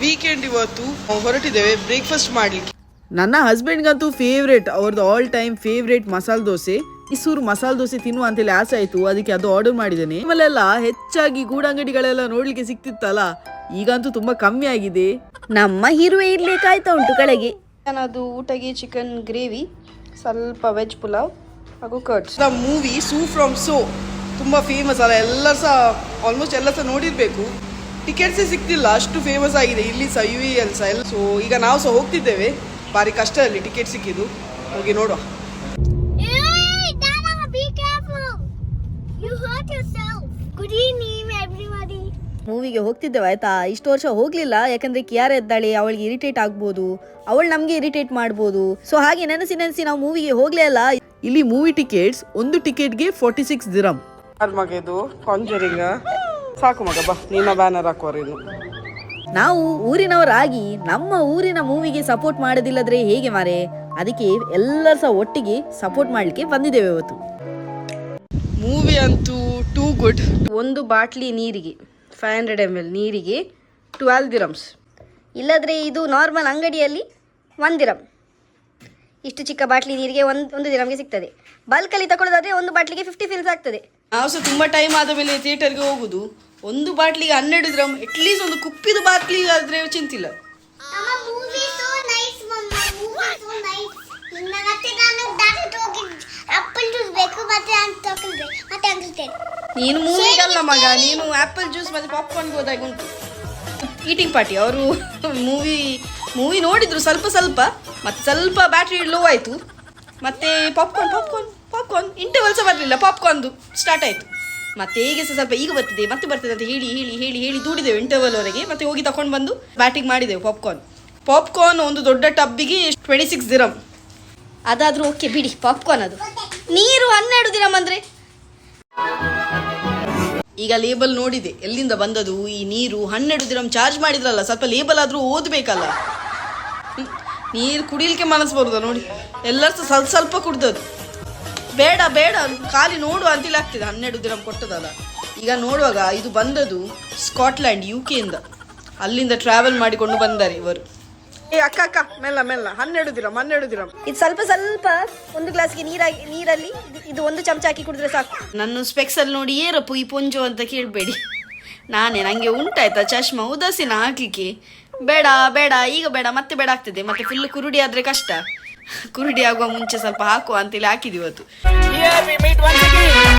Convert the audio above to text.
Weekend ಇವತ್ತು ಹೊರಟಿದ್ದೇವೆ breakfast ಮಾಡ್ಲಿಕ್ಕೆ. ನನ್ನ ಹಸ್ಬೆಂಡ್ಗಂತೂ ಫೇವ್ರೇಟ್, ಅವ್ರದ್ದು all time favourite masala dosa. Mysuru masala dosa ತಿನ್ನುವ ಅಂತೇಳಿ ಆಸೆ ಆಯ್ತು, ಅದಕ್ಕೆ ಅದು ಆರ್ಡರ್ ಮಾಡಿದ್ದೇನೆ. ಆಮೇಲೆಲ್ಲ ಹೆಚ್ಚಾಗಿ ಗೂಡಂಗಡಿಗಳೆಲ್ಲ ನೋಡ್ಲಿಕ್ಕೆ ಸಿಕ್ತಿತ್ತಲ್ಲ, ಈಗಂತೂ ತುಂಬಾ ಕಮ್ಮಿ ಆಗಿದೆ. ನಮ್ಮ ಹೀರುವೆ ಇಡ್ಲಿ ಕಾಯ್ತಾ ಉಂಟು ಕೆಳಗೆ. ಅದು ಊಟಗೆ ಚಿಕನ್ ಗ್ರೇವಿ, ಸ್ವಲ್ಪ ವೆಜ್ ಪುಲಾವ್ ಹಾಗೂ ಕರ್ಡ್ಸ್. ಮೂವಿ ಸೂ ಫ್ರಮ್ ಸೋ ತುಂಬಾ ಫೇಮಸ್ ಅಲ್ಲ, ಎಲ್ಲರೂ ಸಹ ಆಲ್ಮೋಸ್ಟ್ ಎಲ್ಲ ಸಹ ನೋಡಿರ್ಬೇಕು. ಟಿಕೆಟ್ಸೇ ಸಿಗ್ತಿಲ್ಲ, ಅಷ್ಟು ಫೇಮಸ್ ಆಗಿದೆ ಇಲ್ಲಿ ಸಹ, UAL ಸಹ ಎಲ್ಲ. ಸೊ ಈಗ ನಾವು ಸಹ ಹೋಗ್ತಿದ್ದೇವೆ, ಭಾರಿ ಕಷ್ಟ ಅಲ್ಲಿ ಟಿಕೆಟ್ ಸಿಕ್ಕಿದ್ದು. ಹೋಗಿ ನೋಡುವ. ಮೂವಿಗೆ ಹೋಗ್ತಿದ್ದೇವೆ ಆಯ್ತಾ. ಇಷ್ಟು ವರ್ಷ ಹೋಗ್ಲಿಲ್ಲ, ಯಾಕಂದ್ರೆ ಕಿಯಾರ ಇದ್ದಾಳೆ, ಅವಳಿಗೆ ಇರಿಟೇಟ್ ಆಗ್ಬೋದು, ಅವಳು ನಮ್ಗೆ ಇರಿಟೇಟ್ ಮಾಡ್ಬೋದು. ಸೊ ಹಾಗೆ ನೆನೆಸಿ ನಾವು ಮೂವಿಗೆ ಹೋಗ್ಲೇ ಅಲ್ಲ. ಇಲ್ಲಿ ಮೂವಿ ಟಿಕೆಟ್ಸ್ ಒಂದು ಟಿಕೆಟ್ಗೆ 46 ದಿರಂ. ಮಗ ಇದು ಕಾಂಜರಿಂಗ್ ಸಾಕು ಮಗ, ಬಾ ನೀನ ಬ್ಯಾನರ್ ಹಾಕೋರು. ಇನ್ನು ನಾವು ಊರಿನವರಾಗಿ ನಮ್ಮ ಊರಿನ ಮೂವಿಗೆ ಸಪೋರ್ಟ್ ಮಾಡೋದಿಲ್ಲದ್ರೆ ಹೇಗೆ ಮಾರೆ. ಅದಕ್ಕೆ ಎಲ್ಲರೂ ಸಹ ಒಟ್ಟಿಗೆ ಸಪೋರ್ಟ್ ಮಾಡ್ಲಿಕ್ಕೆ ಬಂದಿದ್ದೇವೆ ಇವತ್ತು. ಮೂವಿ ಅಂತೂ ಟೂ ಗುಡ್. ಒಂದು ಬಾಟ್ಲಿ ನೀರಿಗೆ 500 ml ನೀರಿಗೆ 12 ದಿರಮ್ಸ್. ಇಲ್ಲದ್ರೆ ಇದು ನಾರ್ಮಲ್ ಅಂಗಡಿಯಲ್ಲಿ 1 ದಿರಮ್. ಇಷ್ಟು ಚಿಕ್ಕ ಬಾಟ್ಲಿ ನೀರಿಗೆ ಒಂದು ದಿರಮ್ಗೆ ಸಿಗ್ತದೆ. ಬಲ್ಕಲ್ಲಿ ತಗೊಳ್ಳೋದಾದ್ರೆ ಒಂದು ಬಾಟ್ಲಿಗೆ 50 ಫಿಲ್ಸ್ ಆಗ್ತದೆ. ನಾವು ಸಹ ತುಂಬ ಟೈಮ್ ಆದ ಮೇಲೆ ಥಿಯೇಟರ್ಗೆ ಹೋಗುದು. ಒಂದು ಬಾಟ್ಲಿಗೆ 12 ದಿರಮ್, ಅಟ್ಲೀಸ್ಟ್ ಒಂದು ಕುಪ್ಪಿದ ಬಾಟ್ಲಿ ಆದ್ರೆ ಚಿಂತಿಲ್ಲ. ನೀನು ಮೂವಿಗಲ್ಲ ಮಗ, ನೀನು ಆಪಲ್ ಜ್ಯೂಸ್ ಮತ್ತೆ ಪಾಪ್ಕಾರ್ನ್ಗೆ ಹೋದಾಗ ಉಂಟು. ಈಟಿಂಗ್ ಪಾರ್ಟಿ ಅವರು ಮೂವಿ ನೋಡಿದ್ರು ಸ್ವಲ್ಪ, ಮತ್ತೆ ಸ್ವಲ್ಪ ಬ್ಯಾಟ್ರಿ ಲೋ ಆಯಿತು, ಮತ್ತೆ ಪಾಪ್ಕಾರ್ನ್ ಇಂಟರ್ವಲ್ ಸಹ ಬರಲಿಲ್ಲ. ಪಾಪ್ಕಾರ್ನ್ದು ಸ್ಟಾರ್ಟ್ ಆಯಿತು, ಮತ್ತೆ ಈಗ ಸಹ ಸ್ವಲ್ಪ ಈಗ ಬರ್ತದೆ ಅಂತ ಹೇಳಿ ದೂಡಿದೆವು ಇಂಟರ್ವಲ್ವರೆಗೆ. ಮತ್ತೆ ಹೋಗಿ ತಗೊಂಡು ಬಂದು ಬ್ಯಾಟಿಂಗ್ ಮಾಡಿದೆವು. ಪಾಪ್ಕಾರ್ನ್ ಒಂದು ದೊಡ್ಡ ಟಬ್ಬಿಗೆ 26 ದಿರಮ್. ಅದಾದರೂ ಓಕೆ ಬಿಡಿ, ಪಾಪ್ಕಾರ್ನ್ ಅದು. ನೀರು 12 ದಿರಮ್ ಅಂದರೆ ಈಗ ಲೇಬಲ್ ನೋಡಿದೆ ಎಲ್ಲಿಂದ ಬಂದದು ಈ ನೀರು. 12 ದಿರಮ್ ಚಾರ್ಜ್ ಮಾಡಿದ್ರಲ್ಲ, ಸ್ವಲ್ಪ ಲೇಬಲ್ ಆದರೂ ಓದಬೇಕಲ್ಲ. ನೀರು ಕುಡಿಲಿಕ್ಕೆ ಮನಸ್ಸು ಬರುದ ನೋಡಿ, ಎಲ್ಲರೂ ಸ್ವಲ್ಪ ಕುಡ್ದದ್ದು. ಬೇಡ ಖಾಲಿ ನೋಡುವ ಅಂತಿಲ್ಲ ಆಗ್ತದೆ. 12 ದಿರಮ್ ಕೊಟ್ಟದಲ್ಲ. ಈಗ ನೋಡುವಾಗ ಇದು ಬಂದದು ಸ್ಕಾಟ್ಲ್ಯಾಂಡ್, UK ಇಂದ. ಅಲ್ಲಿಂದ ಟ್ರಾವೆಲ್ ಮಾಡಿಕೊಂಡು ಬಂದಾರೆ ಇವರು. ಅಕ್ಕ ಮೆಲ್ಲ 12 ದಿರಮ್. ಇದು ಸ್ವಲ್ಪ ಒಂದು ಗ್ಲಾಸ್ಗೆ ನೀರಲ್ಲಿ ಇದು ಒಂದು ಚಮಚ ಹಾಕಿ ಕುಡಿದ್ರೆ ಸಾಕು. ನನ್ನ ಸ್ಪೆಕ್ಸಲ್ಲಿ ನೋಡಿ ಏರಪ್ಪು ಈ ಪೊಂಜು ಅಂತ ಕೇಳಬೇಡಿ. ನನಗೆ ಉಂಟಾಯ್ತಾ ಚಶ್ಮಾ, ಉದಾಸೀನ ಹಾಕ್ಲಿಕ್ಕೆ. ಬೇಡ ಈಗ ಬೇಡ, ಮತ್ತೆ ಬೇಡ ಆಗ್ತದೆ. ಮತ್ತೆ ಫುಲ್ ಕುರುಡಿ ಆದರೆ ಕಷ್ಟ. ಕುರುಡಿ ಆಗುವ ಮುಂಚೆ ಸ್ವಲ್ಪ ಹಾಕುವ ಅಂತೇಳಿ ಹಾಕಿದ್ವಿ ಇವತ್ತು.